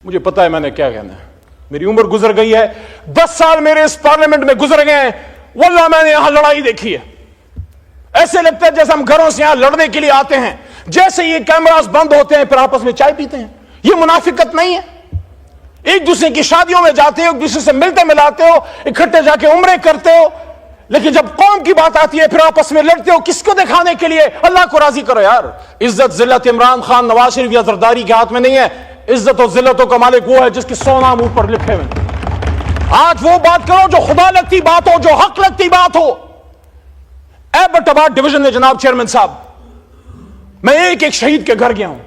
مجھے پتا ہے میں نے کیا کہنا ہے. میری عمر گزر گئی ہے, 10 سال میرے اس پارلیمنٹ میں گزر گئے ہیں. واللہ میں نے یہاں لڑائی دیکھی ہے. ایسے لگتا ہے جیسے ہم گھروں سے یہاں لڑنے کے لیے آتے ہیں, جیسے یہ کیمراز بند ہوتے ہیں پھر آپس میں چائے پیتے ہیں. یہ منافقت نہیں ہے. ایک دوسرے کی شادیوں میں جاتے ہو, ایک دوسرے سے ملتے ملاتے ہو, اکٹھے جا کے عمرے کرتے ہو, لیکن جب قوم کی بات آتی ہے پھر آپس میں لڑتے ہو. کس کو دکھانے کے لیے؟ اللہ کو راضی کرو یار. عزت ذلت عمران خان, نواز شریف یا زرداری کے ہاتھ میں نہیں ہے. عزت و ذلتوں کا مالک وہ ہے جس کے 100 نام اوپر لکھے ہوئے. آج وہ بات کرو جو خدا لگتی بات ہو, جو حق لگتی بات ہو. ایبٹ آباد ڈویژن میں جناب چیئرمین صاحب, میں ایک ایک شہید کے گھر گیا ہوں.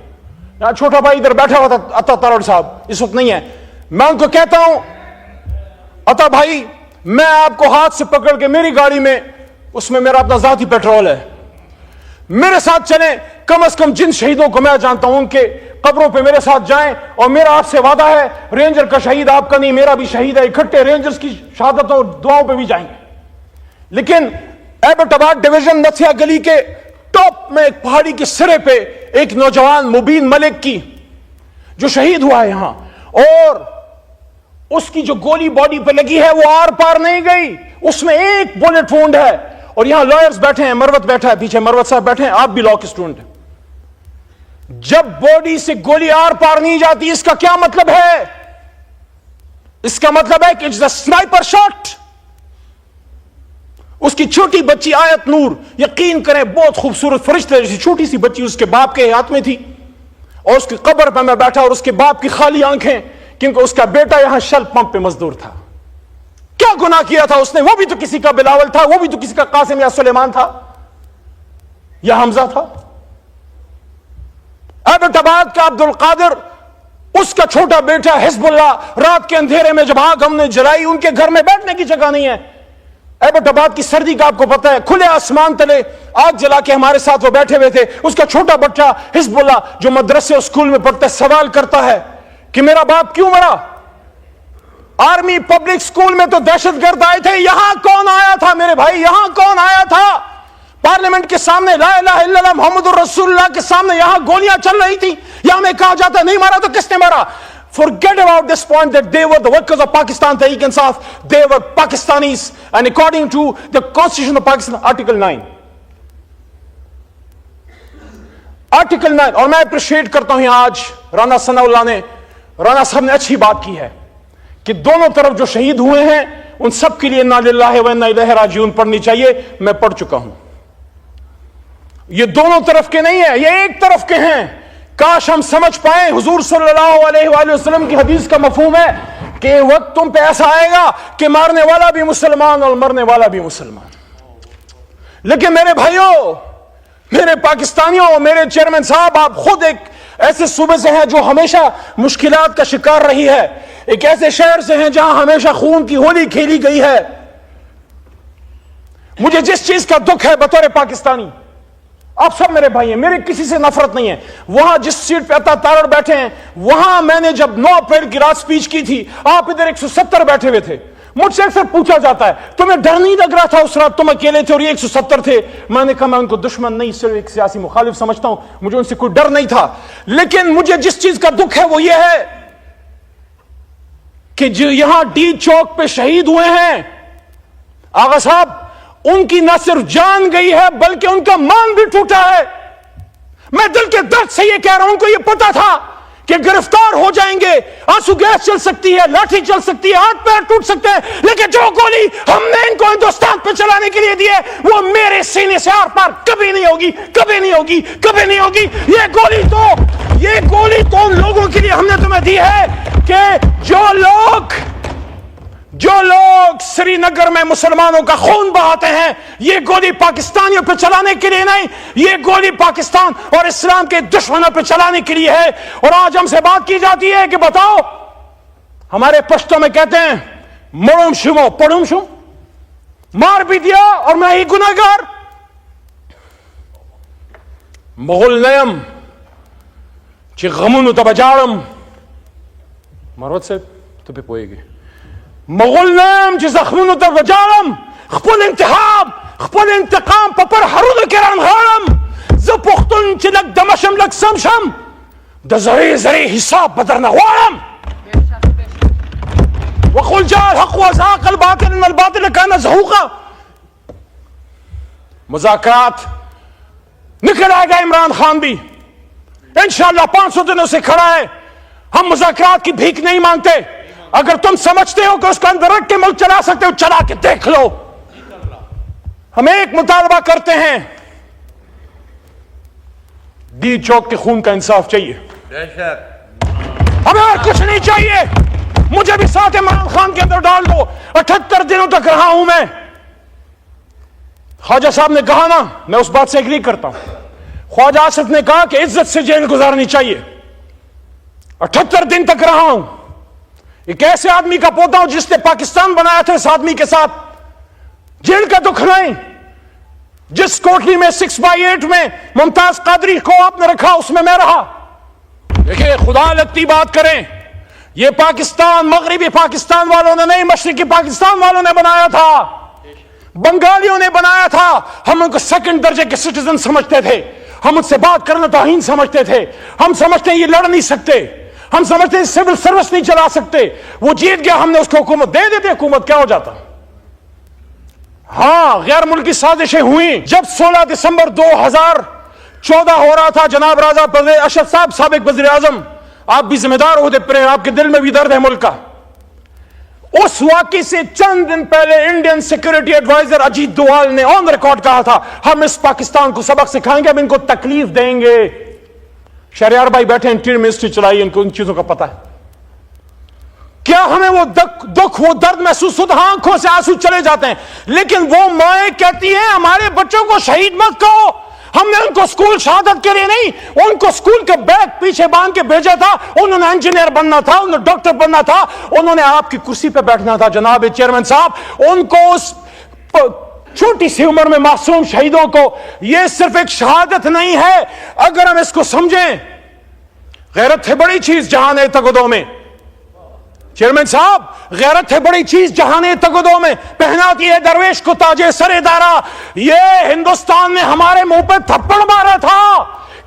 یہاں چھوٹا بھائی ادھر بیٹھا ہوا تھا, عطا تارڑ صاحب اس وقت نہیں ہے. میں ان کو کہتا ہوں, عطا بھائی میں آپ کو ہاتھ سے پکڑ کے میری گاڑی میں, اس میں میرا اپنا ذاتی پیٹرول ہے, میرے ساتھ چلیں. کم از کم جن شہیدوں کو میں جانتا ہوں ان کے قبروں پہ میرے ساتھ جائیں. اور میرا آپ سے وعدہ ہے, رینجر کا شہید آپ کا نہیں میرا بھی شہید ہے, اکٹھے رینجرز کی شہادتوں اور دعاؤں پہ بھی جائیں گے. لیکن ایبٹ آباد ڈویژن نتھیا گلی کے ٹاپ میں ایک پہاڑی کے سرے پہ ایک نوجوان مبین ملک کی جو شہید ہوا ہے یہاں, اور اس کی جو گولی باڈی پہ لگی ہے وہ آر پار نہیں گئی, اس میں ایک بولٹ وونڈ ہے. اور یہاں لائرز بیٹھے ہیں, مروت بیٹھا ہے پیچھے, مروت صاحب بیٹھے ہیں, آپ بھی لا کے اسٹوڈنٹ ہیں. جب باڈی سے گولی آر پار نہیں جاتی اس کا کیا مطلب ہے؟ اس کا مطلب ہے کہ اٹس اے سنائپر شاٹ. اس کی چھوٹی بچی آیت نور, یقین کریں بہت خوبصورت فرشتے جیسی چھوٹی سی بچی اس کے باپ کے ہاتھ میں تھی, اور اس کی قبر پہ میں بیٹھا اور اس کے باپ کی خالی آنکھیں, کیونکہ اس کا بیٹا یہاں شل پمپ پہ مزدور تھا. کیا گناہ کیا تھا اس نے؟ وہ بھی تو کسی کا بلاول تھا, وہ بھی تو کسی کا قاسم یا سلیمان تھا یا حمزہ تھا. ایبٹ آباد کا عبد القادر, اس کا چھوٹا بیٹا حزب اللہ, رات کے اندھیرے میں جب آگ ہم نے جلائی ان کے گھر میں بیٹھنے کی جگہ نہیں ہے. ایبٹ آباد کی سردی کا آپ کو پتا ہے, کھلے آسمان تلے آگ جلا کے ہمارے ساتھ وہ بیٹھے ہوئے تھے. اس کا چھوٹا بچہ حزب اللہ جو مدرسے اور اسکول میں پڑھتا ہے سوال کرتا ہے کہ میرا باپ کیوں مرا؟ آرمی پبلک اسکول میں تو دہشت گرد آئے تھے, یہاں کون آیا تھا میرے بھائی؟ یہاں کون آیا تھا؟ پارلیمنٹ کے سامنے لا الہ الا اللہ محمد الرسول اللہ کے سامنے یہاں گولیاں چل رہی تھی, یہاں میں کہا جاتا نہیں مارا تو کس نے مارا؟ Forget about this point that they were the workers of Pakistan, Tehreek Insaf, they were Pakistanis, and according to the Constitution of Pakistan, Article 9. Article 9, اور میں اپریشیٹ کرتا ہوں آج رانا ثناء اللہ نے, رانا صاحب نے اچھی بات کی ہے کہ دونوں طرف جو شہید ہوئے ہیں ان سب کے لیے انا للہ و انا الیہ راجعون پڑھنی چاہیے. میں پڑھ چکا ہوں. یہ دونوں طرف کے نہیں ہیں, یہ ایک طرف کے ہیں. کاش ہم سمجھ پائیں, حضور صلی اللہ علیہ وآلہ وسلم کی حدیث کا مفہوم ہے کہ وقت تم پہ ایسا آئے گا کہ مارنے والا بھی مسلمان اور مرنے والا بھی مسلمان. لیکن میرے بھائیوں, میرے پاکستانیوں, میرے چیئرمین صاحب, آپ خود ایک ایسے صوبے سے ہیں جو ہمیشہ مشکلات کا شکار رہی ہے, ایک ایسے شہر سے ہیں جہاں ہمیشہ خون کی ہولی کھیلی گئی ہے. مجھے جس چیز کا دکھ ہے بطور پاکستانی, آپ سب میرے بھائی ہیں, میرے کسی سے نفرت نہیں ہے. وہاں جس سیٹ پہ عطا تارڑ بیٹھے ہیں, وہاں میں نے جب 9 اپریل کی رات سپیچ کی تھی, آپ ادھر 170 بیٹھے ہوئے تھے. مجھ سے اکثر پوچھا جاتا ہے تمہیں ڈر نہیں لگ رہا تھا اس رات؟ تم اکیلے تھے اور یہ 170 تھے. میں نے کہا میں ان کو دشمن نہیں, صرف ایک سیاسی مخالف سمجھتا ہوں, مجھے ان سے کوئی ڈر نہیں تھا. لیکن مجھے جس چیز کا دکھ ہے وہ یہ ہے کہ جو یہاں ڈی چوک پہ شہید ہوئے ہیں آغا صاحب, ان کی نہ صرف جان گئی ہے بلکہ ان کا مان بھی ٹوٹا ہے. میں دل کے درد سے یہ کہہ رہا ہوں, ان کو یہ پتا تھا کہ گرفتار ہو جائیں گے, آنسو گیس چل سکتی ہے, لاٹھی چل سکتی ہے, ہاتھ پیر ٹوٹ سکتے ہیں, لیکن جو گولی ہم نے ان کو ہندوستان پہ چلانے کے لیے دی ہے وہ میرے سینے سے آر پار کبھی نہیں ہوگی, کبھی نہیں ہوگی, کبھی نہیں ہوگی. یہ گولی تو ان لوگوں کے لیے ہم نے تمہیں دی ہے کہ جو لوگ سری نگر میں مسلمانوں کا خون بہاتے ہیں, یہ گولی پاکستانیوں پہ چلانے کے لیے نہیں, یہ گولی پاکستان اور اسلام کے دشمنوں پہ چلانے کے لیے ہے. اور آج ہم سے بات کی جاتی ہے کہ بتاؤ, ہمارے پشتوں میں کہتے ہیں مرم شمو پڑھم شم, مار بھی دیا اور میں ہی گناہگار. مغل نیم چی غمونو تا بجارم, مروت سے تو پہ پوئے گی, مغل نیم چی زخمونو تا بجارم, خپل انتحاب خپل انتقام پپر حرود کران غارم, زپختن چی لگ دمشم لگ سمشم د زری زری حساب بدر نه غواړم. وقل جاء الحق وزهق الباطل ان الباطل كان زهوقا. مذاکرات نکل آئے گا عمران خان بھی انشاءاللہ 500 دنوں سے کھڑا ہے. ہم مذاکرات کی بھیک نہیں مانگتے. اگر تم سمجھتے ہو کہ اس کو اندر رکھ کے ملک چلا سکتے ہو چلا کے دیکھ لو. ہم ایک مطالبہ کرتے ہیں, ڈی چوک کے خون کا انصاف چاہیے, ہمیں اور کچھ نہیں چاہیے. مجھے بھی ساتھ عمران خان کے اندر ڈال دو. 78 دنوں تک رہا ہوں میں. خواجہ صاحب نے کہا نا, میں اس بات سے ایگری کرتا ہوں. خواجہ آصف نے کہا کہ عزت سے جیل گزارنی چاہیے. 78 دن تک رہا ہوں. ایک ایسے آدمی کا پوتا ہوں جس نے پاکستان بنایا تھا اس آدمی کے ساتھ. جیل کا دکھ نہیں. جس کوٹلی میں 6x8 میں ممتاز قادری کو آپ نے رکھا اس میں رہا. دیکھیں خدا لگتی بات کریں, یہ پاکستان مغربی پاکستان والوں نے نہیں, مشرقی پاکستان والوں نے بنایا تھا, بنگالیوں نے بنایا تھا. ہم ان کو سیکنڈ درجے کے سٹیزن سمجھتے تھے. ہم ان سے بات کرنا توہین سمجھتے تھے. ہم سمجھتے ہیں یہ لڑ نہیں سکتے. ہم سمجھتے ہیں سول سروس نہیں چلا سکتے. وہ جیت گیا, ہم نے اس کو حکومت دے دیتے. حکومت کیا ہو جاتا. ہاں غیر ملکی سازشیں ہوئیں. جب 16 دسمبر 2014 ہو رہا تھا, جناب راجہ اشرف صاحب سابق وزیر اعظم, آپ بھی ذمہ دار ہوتے پڑے, آپ کے دل میں بھی درد ہے ملک کا. اس واقعے سے چند دن پہلے انڈین سیکورٹی ایڈوائزر اجیت دوال نے آن ریکارڈ کہا تھا ہم اس پاکستان کو سبق سکھائیں گے, ہم ان کو تکلیف دیں گے. شہریار بھائی بیٹھے انٹیریئر منسٹری چلائی, ان کو ان چیزوں کا پتہ ہے. کیا ہمیں وہ دکھ وہ درد محسوس ہوتا؟ ہاں آنکھوں سے آنسو چلے جاتے ہیں. لیکن وہ مائیں کہتی ہیں ہمارے بچوں کو شہید مت کہو. ہم نے ان کو اسکول شہادت کے لیے نہیں, ان کو اسکول کے بیگ پیچھے باندھ کے بھیجا تھا. انہوں نے انجینئر بننا تھا, انہوں نے ڈاکٹر بننا تھا, انہوں نے آپ کی کرسی پہ بیٹھنا تھا. جناب چیئرمین صاحب, ان کو اس چھوٹی سی عمر میں معصوم شہیدوں کو, یہ صرف ایک شہادت نہیں ہے. اگر ہم اس کو سمجھیں, غیرت ہے بڑی چیز جہان تگدوں میں. چیئرمین صاحب, غیرت ہے بڑی چیز جہان تگدوں میں, پہناتی ہے درویش کو تاج سر دارا. یہ ہندوستان نے ہمارے منہ پہ تھپڑ مارا تھا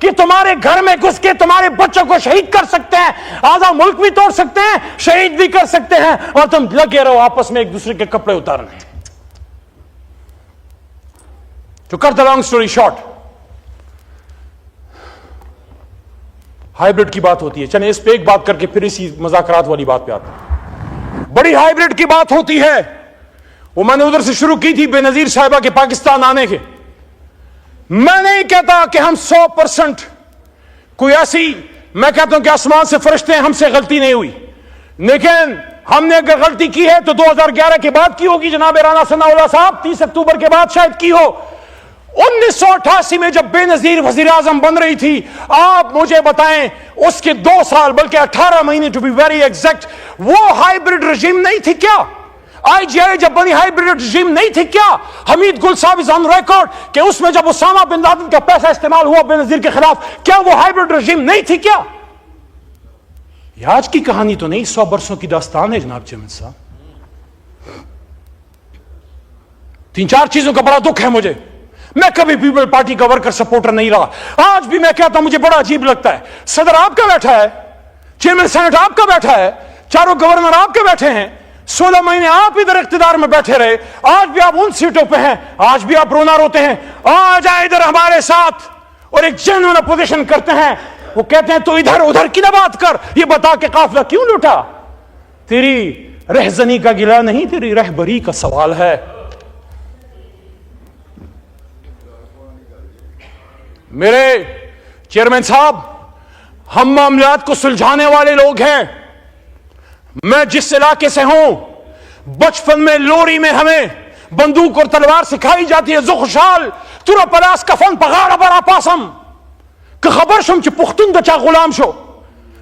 کہ تمہارے گھر میں گھس کے تمہارے بچوں کو شہید کر سکتے ہیں, آدھا ملک بھی توڑ سکتے ہیں, شہید بھی کر سکتے ہیں, اور تم لگے رہو آپس میں ایک دوسرے کے کپڑے اتارنے. تو کر the long story short, hybrid کی بات ہوتی ہے. چلیں اس پہ ایک بات کر کے پھر اسی مذاکرات والی بات پہ آتے ہیں. بڑی ہائیبرڈ کی بات ہوتی ہے, وہ میں نے ادھر سے شروع کی تھی بے نظیر صاحبہ کے پاکستان آنے کے. میں نہیں کہتا کہ ہم 100% کوئی ایسی, میں کہتا ہوں کہ آسمان سے فرشتے ہیں, ہم سے غلطی نہیں ہوئی. لیکن ہم نے اگر غلطی کی ہے تو 2011 کے بعد کی ہوگی. جناب رانا ثناء اللہ صاحب 30 اکتوبر کے بعد شاید کی ہو. 1988 میں جب بے نظیر وزیر اعظم بن رہی تھی, آپ مجھے بتائیں اس کے 2 سال بلکہ 18 مہینے ٹو بی ویری ایگزیکٹ, وہ ہائیبرڈ رجیم نہیں تھی کیا؟ آئی جی آئی جب بنی ہائیبرڈ رجیم نہیں تھی کیا؟ حمید گل صاحب از آن ریکارڈ کہ اس میں جب اسامہ بن لادن کا پیسہ استعمال ہوا بے نظیر کے خلاف, کیا وہ ہائیبرڈ رجیم نہیں تھی کیا؟ یہ آج کی کہانی تو نہیں, 100 برسوں کی داستان ہے جناب چیئرمین صاحب. 3-4 چیزوں کا بڑا دکھ ہے مجھے. میں کبھی پیپل پارٹی کا ورکر سپورٹر نہیں رہا. آج بھی میں کہتا ہوں مجھے بڑا عجیب لگتا ہے, صدر آپ کا بیٹھا ہے, چیئرمین سینٹ آپ کا بیٹھا ہے, چاروں گورنر آپ کے بیٹھے ہیں, 16 مہینے آپ ادھر اقتدار میں بیٹھے رہے, آج بھی آپ ان سیٹوں پہ ہیں, آج بھی آپ رونا روتے ہیں. آ جائیں ادھر ہمارے ساتھ اور ایک جنون اپوزیشن کرتے ہیں. وہ کہتے ہیں تو ادھر ادھر کی نہ بات کر, یہ بتا کہ قافلہ کیوں لوٹا. تیری رہزنی کا گلہ نہیں, تیری رہبری کا سوال ہے. میرے چیئرمین صاحب, ہم معاملات کو سلجھانے والے لوگ ہیں. میں جس علاقے سے ہوں, بچپن میں لوری میں ہمیں بندوق اور تلوار سکھائی جاتی ہے. زخشال ترا پلاس کفن پغاڑ برا پاسم کہ خبر شم چ پختون دچا غلام شو.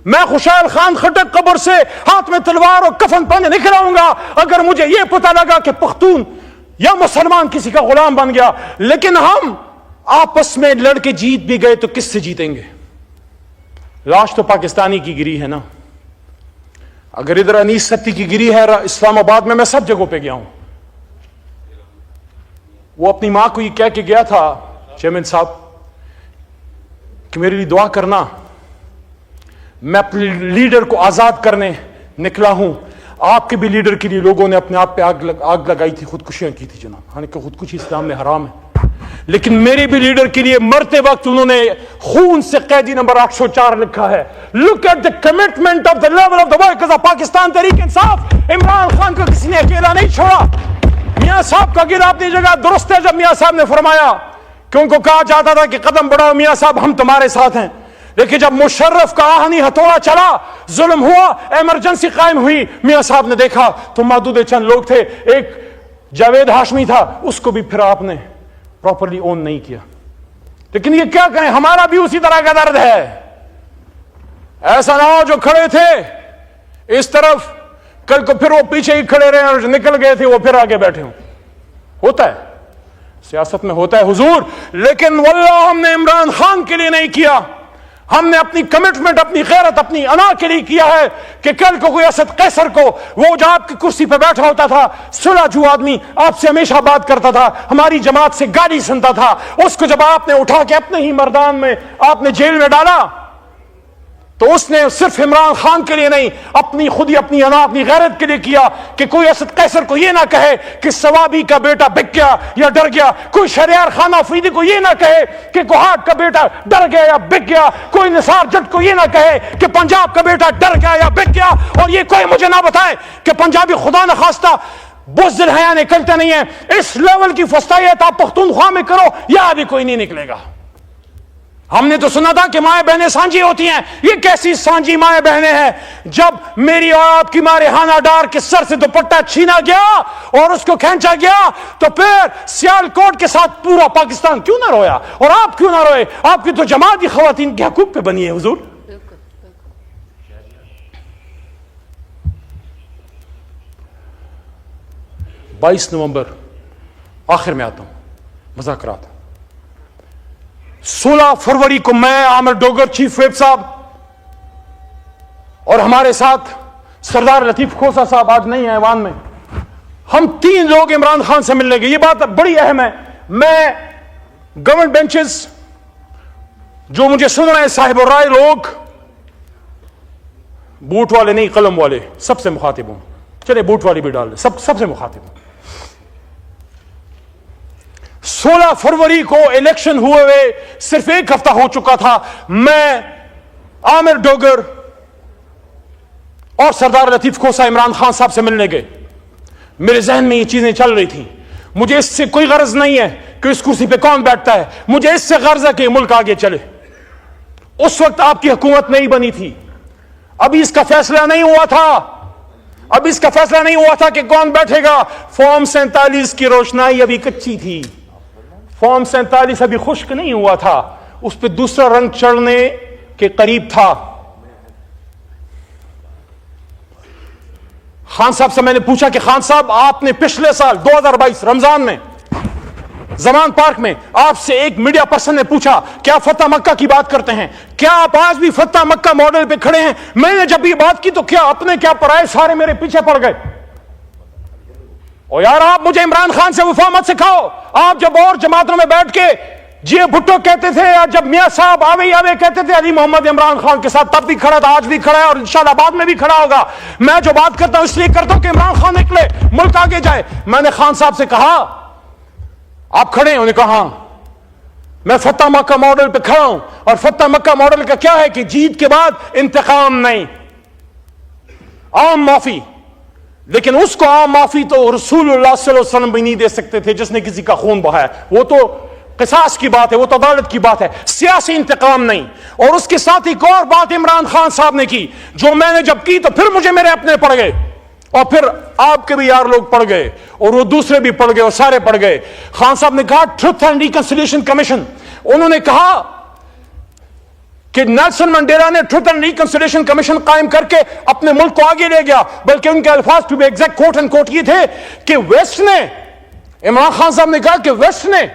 میں خوشحال خان خٹک قبر سے ہاتھ میں تلوار اور کفن پہنے نکل آؤں گا اگر مجھے یہ پتہ لگا کہ پختون یا مسلمان کسی کا غلام بن گیا. لیکن ہم آپس میں لڑ کے جیت بھی گئے تو کس سے جیتیں گے؟ لاش تو پاکستانی کی گری ہے نا. اگر ادھر انیس ستی کی گری ہے اسلام آباد میں سب جگہوں پہ گیا ہوں. وہ اپنی ماں کو یہ کہہ کے گیا تھا چیئرمین صاحب کہ میرے لیے دعا کرنا, میں اپنے لیڈر کو آزاد کرنے نکلا ہوں. آپ کے بھی لیڈر کے لیے لوگوں نے اپنے آپ پہ آگ لگائی تھی, خودکشیاں کی تھی جناب, ہاں کہ خودکشی اسلام میں حرام ہے. لیکن میرے بھی لیڈر کے لیے مرتے وقت انہوں نے خون سے قیدی نمبر 804 لکھا ہے. Look at the commitment of the level of the workers of Pakistan Tehreek Insaf. Imran Khan کو کسی نے اکیلا نہیں چھوڑا. میاں صاحب کا گرا اپنی جگہ درست ہے جب میاں صاحب نے فرمایا کہ ان کو کہا جاتا تھا کہ قدم بڑھاؤ میاں صاحب ہم تمہارے ساتھ ہیں, لیکن جب مشرف کا آہنی ہتھوڑا چلا, ظلم ہوا, ایمرجنسی قائم ہوئی, میاں صاحب نے دیکھا تو محدود چند لوگ تھے, ایک جاوید ہاشمی تھا, اس کو بھی پھر آپ نے پراپرلی اون نہیں کیا. لیکن یہ کیا کریں, ہمارا بھی اسی طرح کا درد ہے. ایسا نہ ہو جو کھڑے تھے اس طرف کل کو پھر وہ پیچھے ہی کھڑے رہے اور جو نکل گئے تھے وہ پھر آگے بیٹھے ہوں. ہوتا ہے, سیاست میں ہوتا ہے حضور. لیکن واللہ ہم نے عمران خان کے لیے نہیں کیا, ہم نے اپنی کمٹمنٹ, اپنی غیرت, اپنی انا کے لیے کیا ہے کہ کل کو کوئی اسد قیصر کو, وہ جو آپ کی کرسی پہ بیٹھا ہوتا تھا سلجھو آدمی, آپ سے ہمیشہ بات کرتا تھا, ہماری جماعت سے گالی سنتا تھا, اس کو جب آپ نے اٹھا کے اپنے ہی میدان میں آپ نے جیل میں ڈالا تو اس نے صرف عمران خان کے لیے نہیں, اپنی خودی, اپنی انا, اپنی غیرت کے لیے کیا کہ کوئی اسد قیصر کو یہ نہ کہے کہ ثوابی کا بیٹا بک گیا یا ڈر گیا, کوئی شہریار خان افریدی کو یہ نہ کہے کہ کوہاٹ کا بیٹا ڈر گیا یا بک گیا, کوئی نثار جٹ کو یہ نہ کہے کہ پنجاب کا بیٹا ڈر گیا یا بک گیا. اور یہ کوئی مجھے نہ بتائے کہ پنجابی خدا نخواستہ بزدل حیا نکلتے نہیں ہیں. اس لیول کی فستائیت آپ پختونخوا میں کرو, یا ابھی کوئی نہیں نکلے گا. ہم نے تو سنا تھا کہ مائیں بہنیں سانجی ہوتی ہیں, یہ کیسی سانجی مائیں بہنیں ہیں؟ جب میری اور آپ کی ماں ریحانہ ڈار کے سر سے دوپٹہ چھینا گیا اور اس کو کھینچا گیا تو پھر سیال کوٹ کے ساتھ پورا پاکستان کیوں نہ رویا, اور آپ کیوں نہ روئے؟ آپ کی تو جماعت ہی خواتین کے حقوق پہ بنی ہے حضور. 22 نومبر آخر میں آتا ہوں, مذاکرات. 16 فروری کو میں, عامر ڈوگر چیف ویب صاحب اور ہمارے ساتھ سردار لطیف کھوسا صاحب آج نہیں ہیں ایوان میں, ہم 3 لوگ عمران خان سے ملنے گئے. یہ بات بڑی اہم ہے. میں گورنمنٹ بینچز جو مجھے سن رہے ہیں, صاحب الرائے لوگ, بوٹ والے نہیں قلم والے, سب سے مخاطب ہوں. چلے بوٹ والی بھی ڈال دیں, سب سے مخاطب ہوں. 16 فروری کو الیکشن ہوئے صرف 1 ہفتہ ہو چکا تھا. میں, عامر ڈوگر اور سردار لطیف کھوسا عمران خان صاحب سے ملنے گئے. میرے ذہن میں یہ چیزیں چل رہی تھیں. مجھے اس سے کوئی غرض نہیں ہے کہ اس کرسی پہ کون بیٹھتا ہے, مجھے اس سے غرض ہے کہ ملک آگے چلے. اس وقت آپ کی حکومت نہیں بنی تھی, ابھی اس کا فیصلہ نہیں ہوا تھا, کہ کون بیٹھے گا. فارم 47 کی روشنائی ابھی کچی تھی, فارم 47 ابھی خشک نہیں ہوا تھا, اس پہ دوسرا رنگ چڑھنے کے قریب تھا. خان صاحب سے میں نے پوچھا کہ خان صاحب, آپ نے پچھلے سال 2022 رمضان میں زمان پارک میں آپ سے ایک میڈیا پرسن نے پوچھا کیا فتح مکہ کی بات کرتے ہیں, کیا آپ آج بھی فتح مکہ ماڈل پہ کھڑے ہیں؟ میں نے جب یہ بات کی تو کیا اپنے کیا پرائے سارے میرے پیچھے پڑ گئے. اور یار آپ مجھے عمران خان سے وفا مت سکھاؤ. آپ جب اور جماعتوں میں بیٹھ کے جی بھٹو کہتے تھے, یا جب میاں صاحب آوے کہتے تھے علی محمد عمران خان کے ساتھ, تب بھی کھڑا تھا, آج بھی کھڑا ہے اور انشاءاللہ بعد میں بھی کھڑا ہوگا. میں جو بات کرتا ہوں اس لیے کرتا ہوں کہ عمران خان نکلے, ملک آگے جائے. میں نے خان صاحب سے کہا آپ کھڑے ہیں؟ انہوں نے کہا ہاں. میں فتح مکہ ماڈل پہ کھڑا ہوں, اور فتح مکہ ماڈل کا کیا ہے کہ جیت کے بعد انتقام نہیں, عام معافی. لیکن اس کو عام معافی تو رسول اللہ صلی اللہ علیہ وسلم بھی نہیں دے سکتے تھے جس نے کسی کا خون بہایا. وہ تو قصاص کی بات ہے, وہ تو عدالت کی بات ہے, سیاسی انتقام نہیں. اور اس کے ساتھ ایک اور بات عمران خان صاحب نے کی, جو میں نے جب کی تو پھر مجھے میرے اپنے پڑ گئے, اور پھر آپ کے بھی یار لوگ پڑ گئے, اور وہ دوسرے بھی پڑ گئے, اور سارے پڑ گئے. خان صاحب نے کہا ٹروتھ اینڈ ریکنسیلیشن کمیشن. انہوں نے کہا کہ نیلسن منڈیلا نے ٹروتھ اینڈ ریکنسیلیشن کمیشن قائم کر کے اپنے ملک کو آگے لے گیا, بلکہ ان کے الفاظ to be exact quote and quote یہ تھے کہ ویسٹ نے, عمران خان صاحب نے کہا کہ ویسٹ نے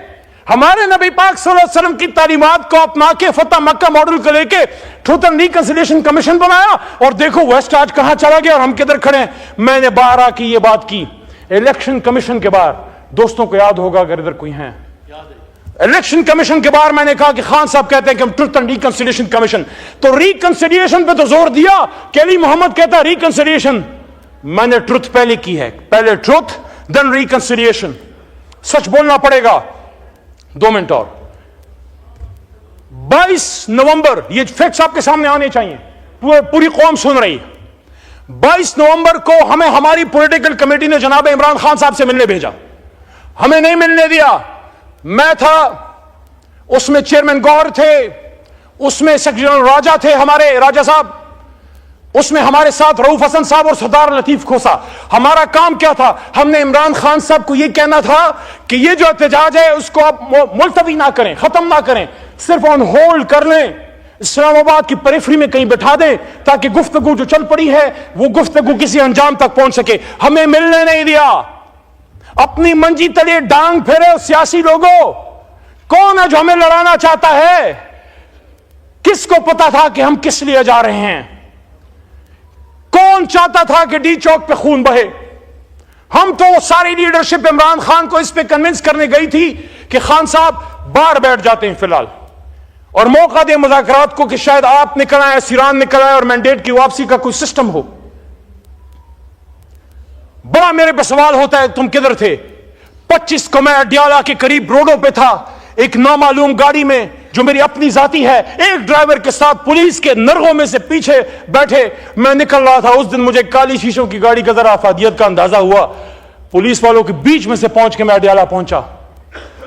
ہمارے نبی پاک صلی اللہ علیہ وسلم کی تعلیمات کو اپنا کے فتح مکہ ماڈل کو لے کے ٹروتھ اینڈ ریکنسیلیشن کمیشن بنایا, اور دیکھو ویسٹ آج کہاں چلا گیا اور ہم کدھر کھڑے ہیں. میں نے 12 کی یہ بات کی الیکشن کمیشن کے بعد, دوستوں کو یاد ہوگا اگر ادھر کوئی ہیں, الیکشن کمیشن کے بعد میں نے کہا کہ خان صاحب کہتے ہیں کہ ہم ٹروتھ اینڈ ریکنسیلیشن کمیشن, تو ریکنسیلیشن پہ تو زور دیا کہ علی محمد کہتا ہے ریکنسیلیشن, میں نے ٹروتھ پہلے کی ہے, پہلے ٹروتھ دین ریکنسیلیشن. سچ بولنا پڑے گا. 2 منٹ اور. 22 نومبر, یہ فیکٹس آپ کے سامنے آنے چاہیے, پوری قوم سن رہی ہے. 22 نومبر کو ہمیں ہماری پولیٹیکل کمیٹی نے جناب عمران خان صاحب سے ملنے بھیجا. ہمیں نہیں ملنے دیا. میں تھا اس میں, چیئرمین گوہر تھے اس میں, سیکرٹری راجہ تھے ہمارے راجہ صاحب, اس میں ہمارے ساتھ رؤف حسن صاحب اور سردار لطیف کھوسا. ہمارا کام کیا تھا؟ ہم نے عمران خان صاحب کو یہ کہنا تھا کہ یہ جو احتجاج ہے اس کو آپ ملتوی نہ کریں, ختم نہ کریں, صرف آن ہولڈ کر لیں, اسلام آباد کی پریفری میں کہیں بٹھا دیں تاکہ گفتگو جو چل پڑی ہے وہ گفتگو کسی انجام تک پہنچ سکے. ہمیں ملنے نہیں دیا. اپنی منجی تلے ڈانگ پھیرے سیاسی لوگوں. کون ہے جو ہمیں لڑانا چاہتا ہے؟ کس کو پتا تھا کہ ہم کس لیے جا رہے ہیں؟ کون چاہتا تھا کہ ڈی چوک پہ خون بہے؟ ہم تو ساری لیڈرشپ عمران خان کو اس پہ کنونس کرنے گئی تھی کہ خان صاحب باہر بیٹھ جاتے ہیں فی الحال, اور موقع دے مذاکرات کو کہ شاید آپ نکل آئے, سیران نکل آئے اور مینڈیٹ کی واپسی کا کوئی سسٹم ہو. بڑا میرے پہ سوال ہوتا ہے تم کدھر تھے؟ 25 کو میں اڈیالہ کے قریب روڈوں پہ تھا, ایک نامعلوم گاڑی میں جو میری اپنی ذاتی ہے, ایک ڈرائیور کے ساتھ پولیس کے نرغوں میں سے پیچھے بیٹھے میں نکل رہا تھا. اس دن مجھے کالی شیشوں کی گاڑی کا ذرا افادیت کا اندازہ ہوا. پولیس والوں کے بیچ میں سے پہنچ کے میں اڈیالہ پہنچا.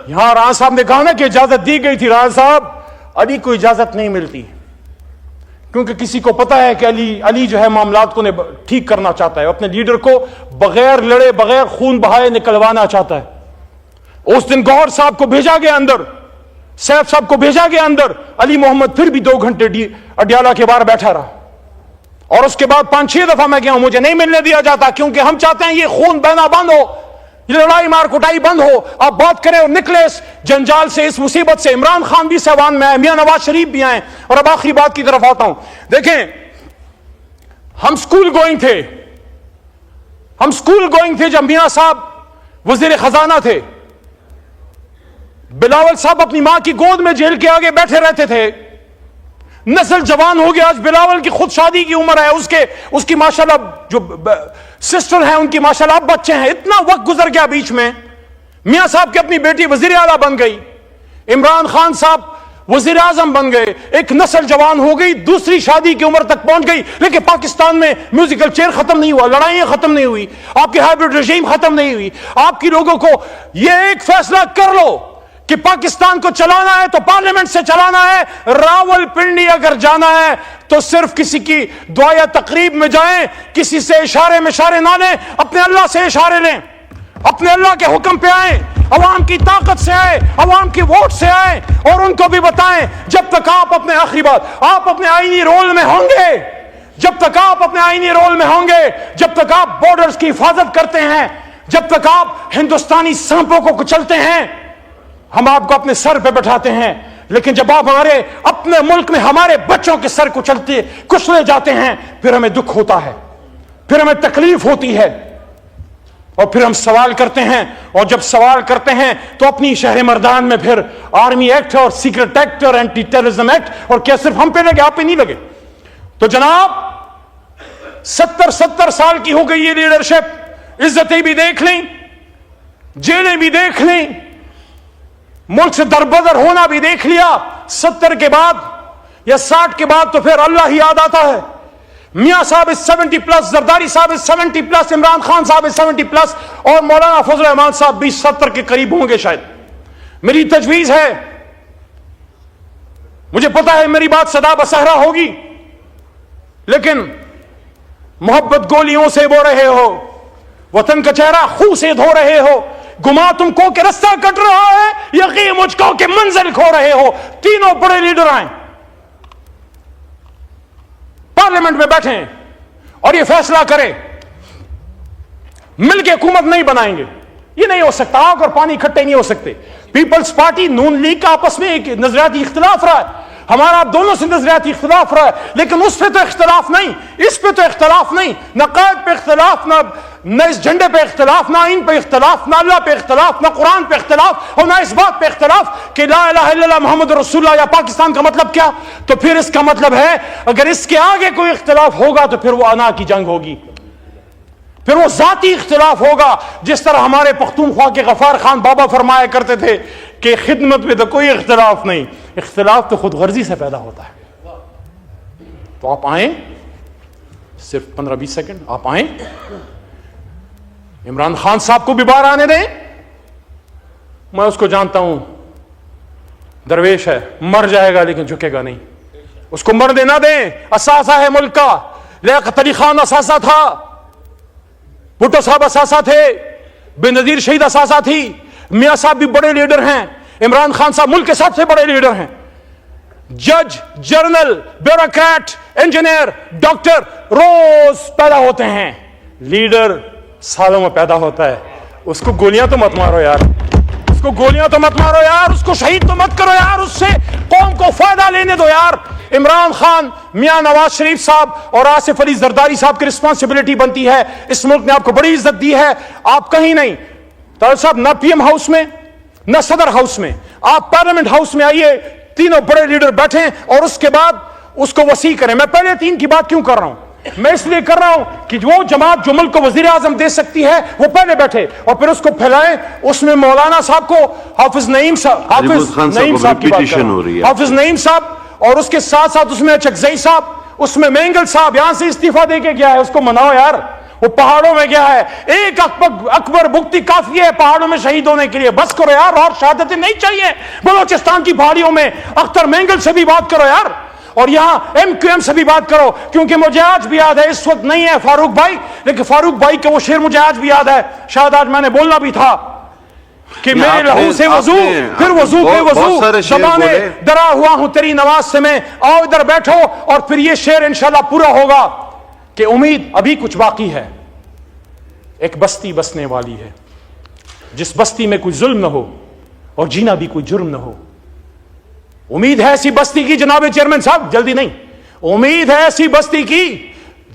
یہاں رانا صاحب نے کہا نا کہ اجازت دی گئی تھی. رانا صاحب علی کو اجازت نہیں ملتی, کیونکہ کسی کو پتا ہے کہ علی جو ہے معاملات کو ٹھیک کرنا چاہتا ہے, اپنے لیڈر کو بغیر لڑے بغیر خون بہائے نکلوانا چاہتا ہے. اس دن گوہر صاحب کو بھیجا گیا اندر, سیف صاحب کو بھیجا گیا اندر. علی محمد پھر بھی 2 گھنٹے اڈیالہ کے باہر بیٹھا رہا, اور اس کے بعد 5-6 دفعہ میں گیا ہوں, مجھے نہیں ملنے دیا جاتا, کیونکہ ہم چاہتے ہیں یہ خون بہنا بند ہو, یہ لڑائی مار کٹائی بند ہو, آپ بات کریں اور نکلے اس جنجال سے, اس مصیبت سے. عمران خان بھی سیوان میں آئے, میاں نواز شریف بھی آئے. اور اب آخری بات کی طرف آتا ہوں. دیکھیں, ہم سکول گوئنگ تھے جب میاں صاحب وزیر خزانہ تھے. بلاول صاحب اپنی ماں کی گود میں جیل کے آگے بیٹھے رہتے تھے. نسل جوان ہو گیا, آج بلاول کی خود شادی کی عمر ہے, اس کی ماشاءاللہ جو سسٹر ہیں ان کی ماشاءاللہ اب بچے ہیں. اتنا وقت گزر گیا بیچ میں. میاں صاحب کی اپنی بیٹی وزیر اعلیٰ بن گئی, عمران خان صاحب وزیر اعظم بن گئے, ایک نسل جوان ہو گئی, دوسری شادی کی عمر تک پہنچ گئی. لیکن پاکستان میں میوزیکل چیئر ختم نہیں ہوا, لڑائیاں ختم نہیں ہوئی, آپ کی ہائیبرڈ رجیم ختم نہیں ہوئی. آپ کی لوگوں کو یہ ایک فیصلہ کر لو کہ پاکستان کو چلانا ہے تو پارلیمنٹ سے چلانا ہے. راول پنڈی اگر جانا ہے تو صرف کسی کی دعا یا تقریب میں جائیں, کسی سے اشارے نہ لیں, اپنے اللہ سے اشارے لیں, اپنے اللہ کے حکم پہ آئیں, عوام کی طاقت سے آئیں, عوام کی ووٹ سے آئیں, اور ان کو بھی بتائیں جب تک آپ اپنے آخری بات آپ اپنے آئینی رول میں ہوں گے, جب تک آپ اپنے آئینی رول میں ہوں گے, جب تک آپ بارڈرز کی حفاظت کرتے ہیں, جب تک آپ ہندوستانی سانپوں کو کچلتے ہیں, ہم آپ کو اپنے سر پہ بٹھاتے ہیں. لیکن جب آپ ہمارے اپنے ملک میں ہمارے بچوں کے سر کچلے جاتے ہیں, پھر ہمیں دکھ ہوتا ہے, پھر ہمیں تکلیف ہوتی ہے, اور پھر ہم سوال کرتے ہیں. اور جب سوال کرتے ہیں تو اپنی شہر مردان میں پھر آرمی ایکٹ اور سیکرٹ ایکٹ اور اینٹی ٹیررزم ایکٹ, اور کیا صرف ہم پہ لگے, آپ پہ نہیں لگے. تو جناب 70 سال کی ہو گئی یہ لیڈرشپ, عزتیں بھی دیکھ لیں, جیلیں بھی دیکھ لیں, ملک سے دربدر ہونا بھی دیکھ لیا. 70 کے بعد یا 60 کے بعد تو پھر اللہ ہی یاد آتا ہے. میاں صاحب اس 70+, زرداری صاحب اس 70+, عمران خان صاحب اس 70+, اور مولانا فضل الرحمان صاحب بھی 70 کے قریب ہوں گے شاید. میری تجویز ہے, مجھے پتا ہے میری بات صدا بصہرا ہوگی, لیکن محبت گولیوں سے بو رہے ہو, وطن کا چہرہ خون سے دھو رہے ہو, گما تم کو کہ رستہ کٹ رہا ہے, یقین مجھ کو کہ منزل کھو رہے ہو. تینوں بڑے لیڈر آئیں, پارلیمنٹ میں بیٹھیں اور یہ فیصلہ کریں. مل کے حکومت نہیں بنائیں گے, یہ نہیں ہو سکتا. آگ اور پانی اکٹھے نہیں ہو سکتے. پیپلز پارٹی نون لیگ کا آپس میں ایک نظریاتی اختلاف رہا ہے, ہمارا آپ دونوں سے نظریاتی اختلاف رہا ہے, لیکن اس پہ تو اختلاف نہیں, اس پہ تو اختلاف نہیں, نہ قائد پہ اختلاف, نہ اس جھنڈے پہ اختلاف, نہ ان پہ اختلاف, نہ اللہ پہ اختلاف, نہ قرآن پہ اختلاف, اور نہ اس بات پہ اختلاف کہ لا الہ الا اللہ محمد رسول اللہ یا پاکستان کا مطلب کیا. تو پھر اس کا مطلب ہے اگر اس کے آگے کوئی اختلاف ہوگا تو پھر وہ انا کی جنگ ہوگی. پھر وہ ذاتی اختلاف ہوگا، جس طرح ہمارے پختونخوا کے غفار خان بابا فرمایا کرتے تھے کہ خدمت میں تو کوئی اختلاف نہیں، اختلاف تو خود غرضی سے پیدا ہوتا ہے۔ تو آپ آئیں، صرف 15-20 سیکنڈ آپ آئیں، عمران خان صاحب کو بھی باہر آنے دیں۔ میں اس کو جانتا ہوں، درویش ہے، مر جائے گا لیکن جھکے گا نہیں، اس کو مرنے نہ دیں۔ اثاثہ ہے ملک کا، لیاقت علی خان اثاثہ تھا، بھٹو صاحب اثاثہ تھے، بے نظیر شہید اثاثہ تھی، میاں صاحب بھی بڑے لیڈر ہیں، عمران خان صاحب ملک کے سب سے بڑے لیڈر ہیں۔ جج، جرنل، بیوروکریٹ، انجینئر، ڈاکٹر روز پیدا ہوتے ہیں، لیڈر سالوں میں پیدا ہوتا ہے۔ اس کو گولیاں تو مت مارو یار، اس کو گولیاں تو مت مارو یار، اس کو شہید تو مت کرو یار، اس سے قوم کو فائدہ لینے دو یار۔ عمران خان، میاں نواز شریف صاحب اور آصف علی زرداری صاحب کی رسپانسبلٹی بنتی ہے، اس ملک نے آپ کو بڑی عزت دی ہے، آپ کہیں نہیں۔ طاہر صاحب نہ پی ایم ہاؤس میں نہ صدر ہاؤس میں، آپ پارلیمنٹ ہاؤس میں آئیے، تینوں بڑے لیڈر بیٹھیں اور اس کے بعد اس کو وسیع کریں۔ میں پہلے تین کی بات کیوں کر رہا ہوں؟ میں اس لیے کر رہا ہوں کہ وہ جماعت جو ملک کو وزیر اعظم دے سکتی ہے وہ پہلے بیٹھے اور پھر اس کو پھیلائیں۔ اس میں مولانا صاحب کو، حافظ نعیم صاحب، حافظ نعیم صاحب کی بات کر رہا ہوں، حافظ نعیم صاحب، اور اس کے ساتھ ساتھ اس میں چکزئی صاحب، اس میں مینگل صاحب یہاں سے استعفیٰ دے کے گیا ہے، اس کو مناؤ یار، وہ پہاڑوں میں گیا ہے، ایک اکبر بگٹی کافی ہے پہاڑوں میں شہید ہونے کے لیے، بس کرو یار، اور شہادتیں نہیں چاہیے۔ بلوچستان کی پہاڑیوں میں اختر مینگل سے بھی بات کرو یار، اور یہاں ایم کیو ایم سے بھی بات کرو، کیونکہ مجھے آج بھی یاد ہے، اس وقت نہیں ہے فاروق بھائی، لیکن فاروق بھائی کے وہ شعر مجھے آج بھی یاد ہے، شاید آج میں نے بولنا بھی تھا کہ میرے لہو سے وضو، پھر وضو کے وضو، زبانے ڈرا ہوا ہوں تیری نواز سے میں، آؤ ادھر بیٹھو، اور پھر یہ شعر انشاءاللہ پورا ہوگا کہ امید ابھی کچھ باقی ہے۔ ایک بستی بسنے والی ہے جس بستی میں کوئی ظلم نہ ہو اور جینا بھی کوئی جرم نہ ہو۔ امید ہے ایسی بستی کی جناب چیئرمین صاحب، جلدی نہیں، امید ہے ایسی بستی کی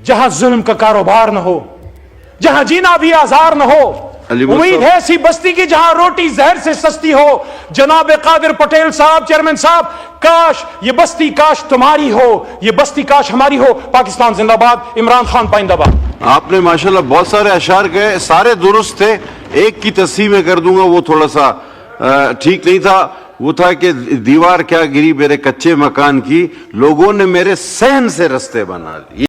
جہاں ظلم کا کاروبار نہ ہو، جہاں جینا بھی آزار نہ ہو۔ امید ہے ایسی بستی کی جہاں روٹی زہر سے سستی ہو۔ جناب قادر پٹیل صاحب، چیئرمین صاحب، کاش یہ بستی کاش تمہاری ہو، یہ بستی کاش ہماری ہو۔ پاکستان زندہ باد، عمران خان پائندہ باد۔ آپ نے ماشاءاللہ بہت سارے اشعار گئے، سارے درست تھے، ایک کی تصحیح میں کر دوں گا، وہ تھوڑا سا ٹھیک نہیں تھا، وہ تھا کہ دیوار کیا گری میرے کچے مکان کی، لوگوں نے میرے صحن سے رستے بنا دی۔